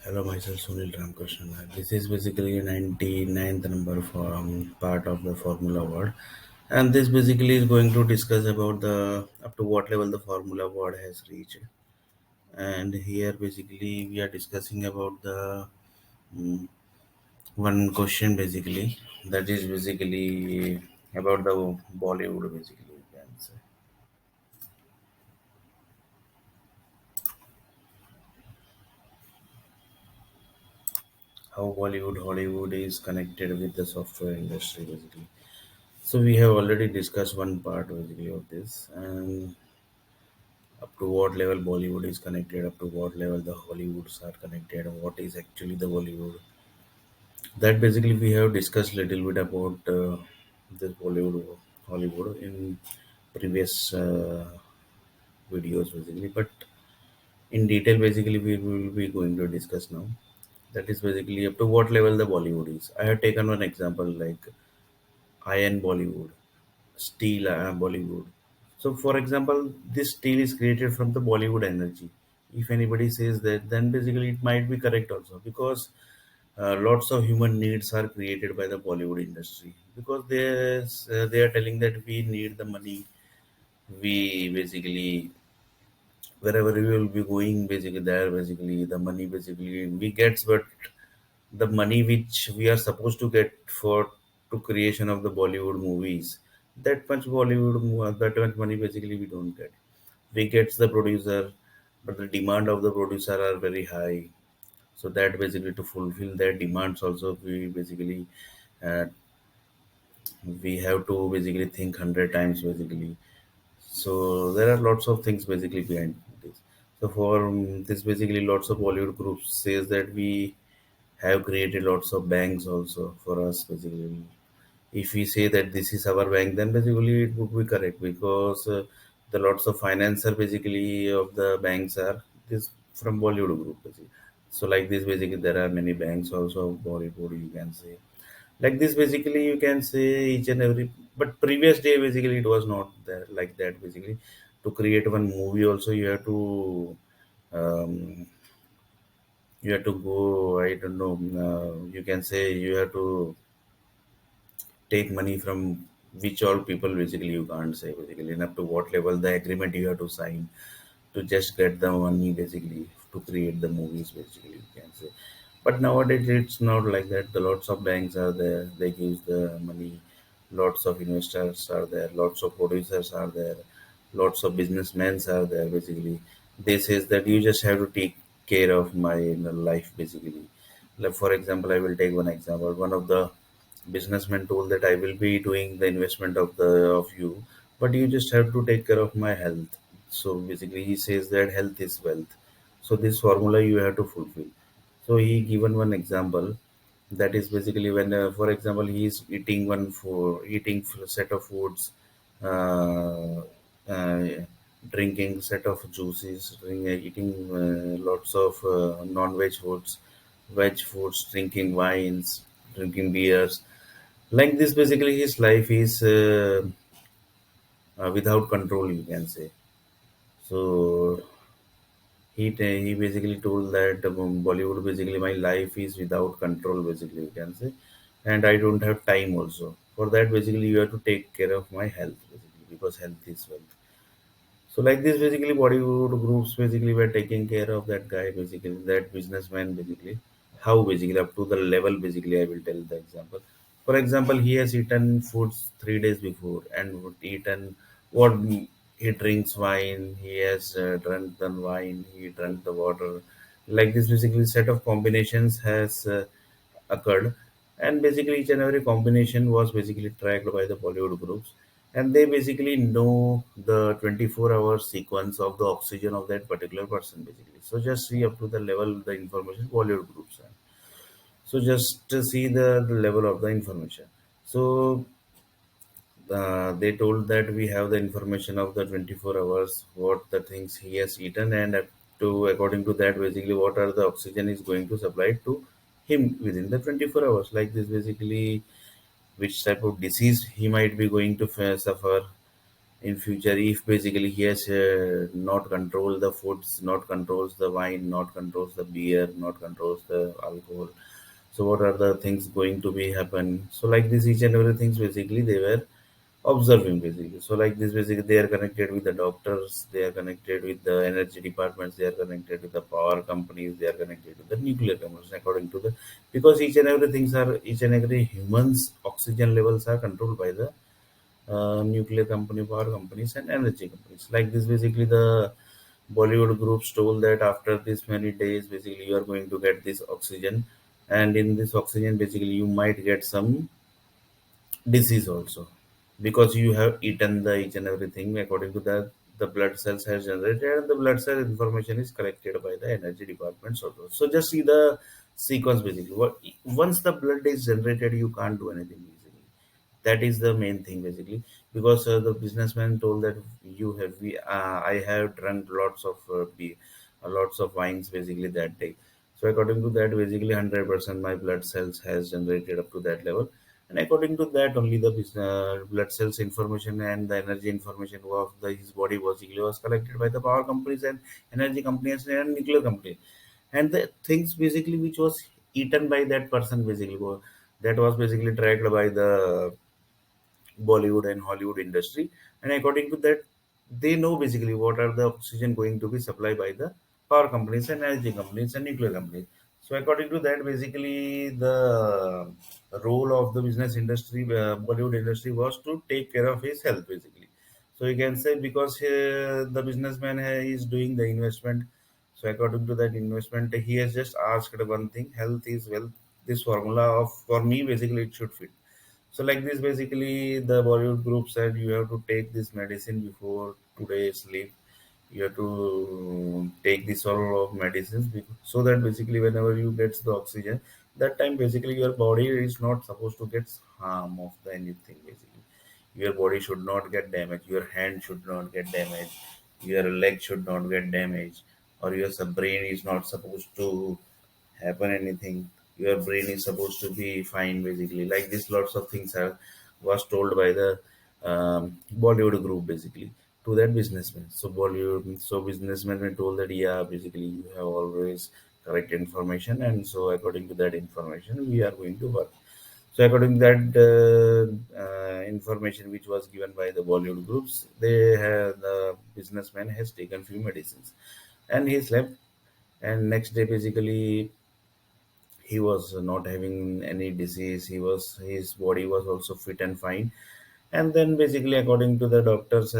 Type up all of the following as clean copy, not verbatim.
Hello, myself Sunil Ramkrishnan. This is basically 99th number from part of the Formula Award, and this basically is going to discuss about the up to what level the Formula Award has reached. And here basically we are discussing about the mm, one question basically that is basically about the Bollywood basically you can say. How Bollywood Hollywood is connected with the software industry basically. So we have already discussed one part basically of this, and up to what level Bollywood is connected, up to what level the Hollywoods are connected, and what is actually the Bollywood. That basically we have discussed little bit about this Bollywood, Hollywood in previous videos basically, but in detail basically we will be going to discuss now. That is basically up to what level the Bollywood is. I have taken one example like Iron Bollywood, Steel Bollywood. So, for example, this steel is created from the Bollywood energy. If anybody says that, then basically it might be correct also because lots of human needs are created by the Bollywood industry because they are telling that we need the money. We basically wherever we will be going, basically there basically the money basically we get, but the money which we are supposed to get for to creation of the Bollywood movies, that much money basically we don't get. We get the producer, but the demand of the producer are very high. So that basically to fulfill their demands also we basically uh, we have to basically think 100 times basically. So there are lots of things basically behind this. So for this basically lots of Bollywood groups says that we have created lots of banks also for us basically. If we say that this is our bank, then basically it would be correct because the lots of financer basically of the banks are this from Bollywood group basically. So like this basically there are many banks also of Bollywood you can say. Like this basically you can say each and every, but previous day basically it was not there like that basically. To create one movie also um, you have to go, I don't know, you can say you have to take money from which all people basically you can't say basically, and up to what level the agreement you have to sign to just get the money basically to create the movies basically you can say. But nowadays it's not like that. The lots of banks are there, they give the money, lots of investors are there, lots of producers are there, lots of businessmen are there basically. They says that you just have to take care of my life basically. Like for example, I will take one example. One of the businessmen told that I will be doing the investment of you, but you just have to take care of my health. So basically, he says that health is wealth. So this formula you have to fulfill. So he given one example that is basically when, for example, he is eating set of foods, uh, uh, drinking set of juices, eating lots of non-veg foods, veg foods, drinking wines, drinking beers. Like this, basically, his life is without control, you can say. So he basically told that Bollywood basically my life is without control, basically you can say, and I don't have time also. For that, basically, you have to take care of my health, basically, because health is wealth. So like this, basically, Bollywood groups basically were taking care of that guy, basically that businessman, basically. How basically up to the level, basically, I will tell the example. For example, he has eaten foods 3 days before and would eaten what he drinks wine. He has drunk the wine. He drank the water. Like this, basically, set of combinations has occurred, and basically each and every combination was basically tracked by the Bollywood groups, and they basically know the 24-hour sequence of the oxygen of that particular person basically. So just see up to the level the information Bollywood groups have. So just to see the level of the information. So they told that we have the information of the 24 hours, what the things he has eaten, and up to according to that, basically, what are the oxygen is going to supply to him within the 24 hours. Like this, basically, which type of disease he might be going to suffer, in future if basically he has not control the foods, not controls the wine, not controls the beer, not controls the alcohol. So what are the things going to be happen? So like this, each and every things basically they were observing basically. So like this basically they are connected with the doctors, they are connected with the energy departments, they are connected with the power companies, they are connected with the nuclear companies according to the, because each and every things are, each and every human's oxygen levels are controlled by the nuclear company, power companies, and energy companies. Like this, basically the Bollywood groups told that after this many days, basically you are going to get this oxygen, and in this oxygen, basically you might get some disease also, because you have eaten the each and everything. According to that, the blood cells has generated, and the blood cell information is collected by the energy departments also. So just see the sequence basically. Once the blood is generated, you can't do anything basically. That is the main thing basically, because the businessman told that I have drunk lots of lots of wines basically that day. So according to that, basically 100% my blood cells has generated up to that level, and according to that only the blood cells information and the energy information of his body basically was collected by the power companies and energy companies and nuclear companies. And the things basically which was eaten by that person basically that was basically tracked by the Bollywood and Hollywood industry. And according to that, they know basically what are the oxygen going to be supplied by the power companies and energy companies and nuclear companies. So according to that, basically the role of the business industry, Bollywood industry, was to take care of his health basically. So you can say because the businessman is doing the investment. So according to that investment, he has just asked one thing: health is wealth. This formula of for me basically it should fit. So like this, basically the Bollywood group said you have to take this medicine before today's sleep. You have to take this all of medicines so that basically whenever you get the oxygen, that time basically your body is not supposed to get harm of the anything basically. Your body should not get damaged. Your hand should not get damaged. Your leg should not get damaged, or your brain is not supposed to happen anything. Your brain is supposed to be fine basically. Like this, lots of things are was told by the Bollywood group basically to that businessman. So Bollywood, so businessman were told that yeah, basically you have always correct information, and so according to that information, we are going to work. So according to that information which was given by the Bollywood groups, they have the businessman has taken few medicines, and he slept. And next day, basically, he was not having any disease. His body was also fit and fine. And then basically, according to the doctors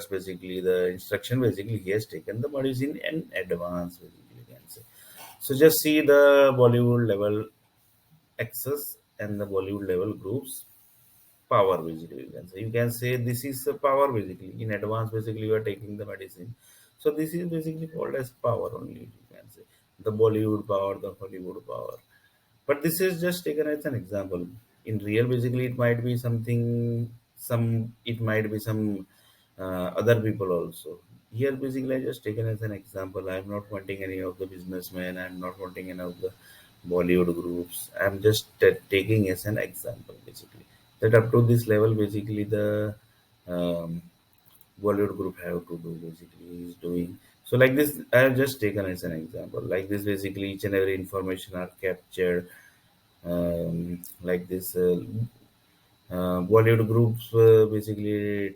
basically the instruction basically he has taken the medicine in advance basically you can say. So just see the Bollywood level access and the Bollywood level groups power basically you can say this is a power basically in advance basically you are taking the medicine. So this is basically called as power only you can say, the Bollywood power, the Hollywood power. But this is just taken as an example. In real basically it might be something, some it might be some other people also. Here basically I just taken as an example. I'm not wanting any of the businessmen, I'm not wanting any of the Bollywood groups. I'm just taking as an example basically that up to this level basically the um, Bollywood group have to do basically is doing. So like this I have just taken as an example. Like this basically each and every information are captured like this Bollywood groups basically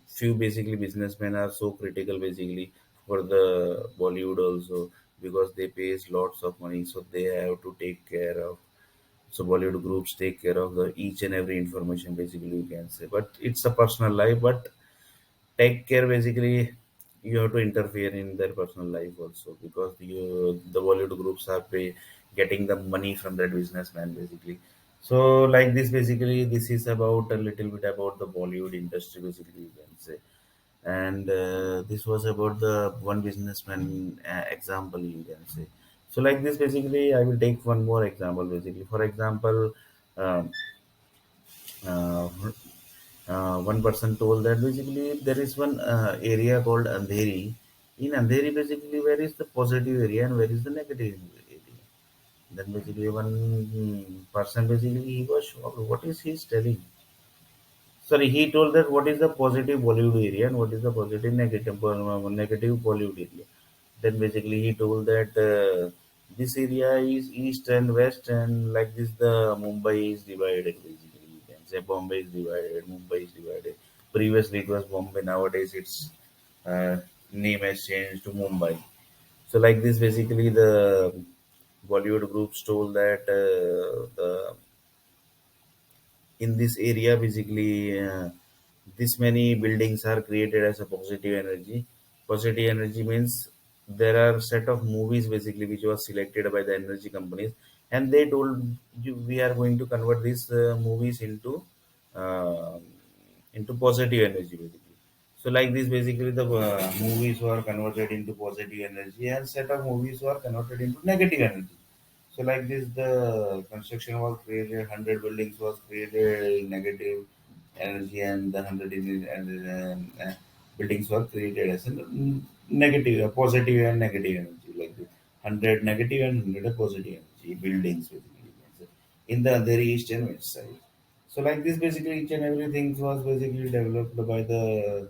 few basically businessmen are so critical basically for the Bollywood also, because they pays lots of money, so they have to take care of. So Bollywood groups take care of the each and every information basically you can say, but it's a personal life. But take care basically you have to interfere in their personal life also, because the Bollywood groups are getting the money from that businessman basically. So like this basically this is about a little bit about the Bollywood industry basically you can say. And this was about the one businessman example you can say. So like this basically I will take one more example basically. For example, um, uh, one person told that basically there is one area called Andheri. In Andheri, basically, where is the positive area and where is the negative area? Then basically one person basically he was shocked. What is he telling? Sorry, he told that what is the positive Bollywood area and what is the positive negative Bollywood area. Then basically he told that this area is east and west, and like this the Mumbai is divided. Basically, you can say Bombay is divided, Mumbai is divided. Previously it was Bombay. Nowadays its uh, name has changed to Mumbai. So like this, basically the Bollywood groups told that the in this area basically this many buildings are created as a positive energy. Positive energy means there are set of movies basically which was selected by the energy companies, and they told you we are going to convert these movies uh, into positive energy basically. So like this basically the movies were converted into positive energy and set of movies were converted into negative energy. So like this, the construction was created, 100 buildings was created in negative energy, and the 100 buildings were created as a negative, a positive and negative energy. Like this, 100 negative and 100 positive energy buildings basically, you can say, in the other east and west side. So like this, basically each and everything was basically developed by the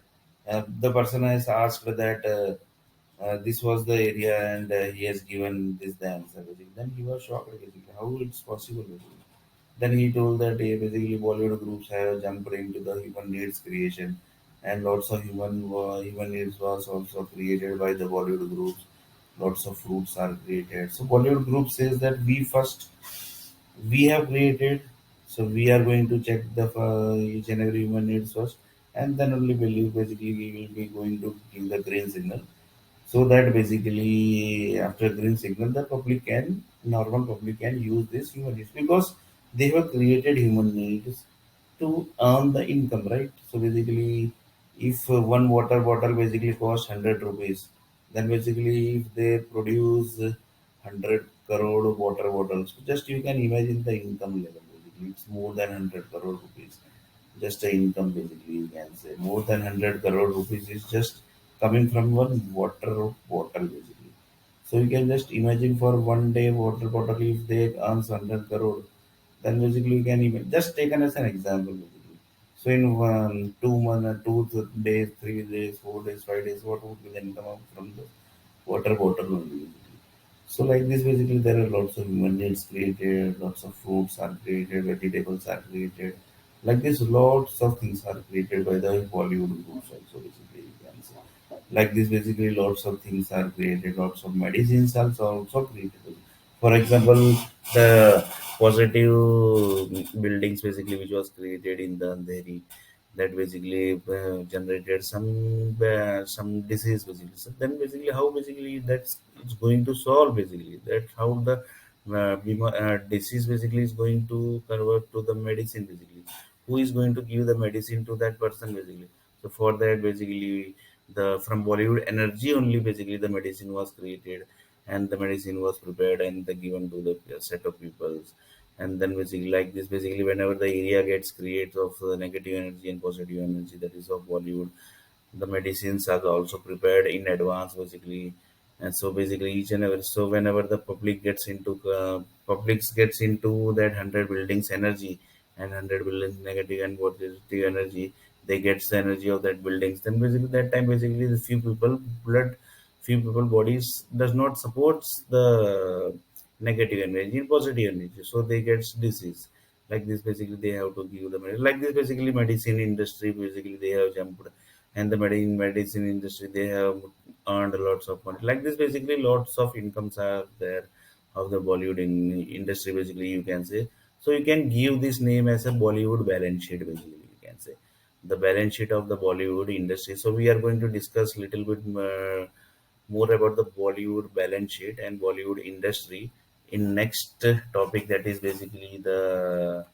person has asked that. This was the area and he has given this the answer basically. Then he was shocked basically how it's possible basically. Then he told that basically Bollywood groups have jumped into the human needs creation, and lots of human needs was also created by the Bollywood groups. Lots of fruits are created. So Bollywood group says that we have created, so we are going to check the each and every human needs first, and then only believe basically we will be going to give the green signal, so that basically after green signal the public can normal public can use this human needs, because they have created human needs to earn the income, right? So basically if one water bottle basically costs 100 rupees, then basically if they produce 100 crore water bottles, just you can imagine the income level. Basically it's more than 100 crore rupees, just a income basically, you can say more than 100 crore rupees is just coming from one water bottle basically. So you can just imagine for one day water bottle if they earns 100 crore, then basically you can even just taken as an example basically. So in 2 months, 2 days, 3 days, 4 days, 5 days, what would be the income from the water bottle only? So like this, basically there are lots of human needs created, lots of fruits are created, vegetables are created. Like this, lots of things are created by the Bollywood groups also. Basically, you can say. Like this, basically lots of things are created, lots of medicines also created. For example, the positive buildings basically which was created in the Andheri, that basically generated some disease basically. So then basically how basically that's it's going to solve basically that how the disease basically is going to convert to the medicine basically. Who is going to give the medicine to that person basically? So for that basically the from Bollywood energy only basically the medicine was created, and the medicine was prepared and the given to the set of peoples. And then basically like this basically whenever the area gets created of negative energy and positive energy, that is of Bollywood, the medicines are also prepared in advance basically. And so basically each and every, so whenever the public gets into that 100 buildings energy and 100 buildings negative and positive energy, they gets the energy of that buildings, then basically that time basically the few people bodies does not supports the negative energy and positive energy, so they gets disease. Like this basically they have to give the like this basically medicine industry basically they have jumped, and the medicine industry they have earned lots of money. Like this basically lots of incomes are there of the Bollywood industry basically, you can say. So you can give this name as a Bollywood balance sheet basically, you can say the balance sheet of the Bollywood industry. So we are going to discuss little bit more about the Bollywood balance sheet and Bollywood industry in next topic, that is basically the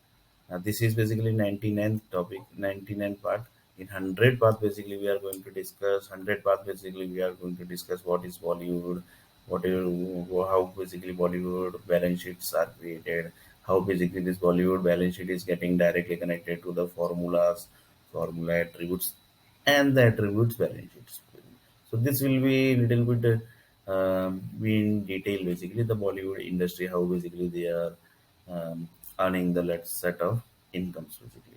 this is basically 99th topic, 99 part. In 100 part basically we are going to discuss 100 part basically we are going to discuss what is Bollywood, how basically Bollywood balance sheets are created, how basically this Bollywood balance sheet is getting directly connected to the formula attributes and the attributes balance sheets. So this will be little bit be in detail basically the Bollywood industry, how basically they are earning the let's set of incomes basically.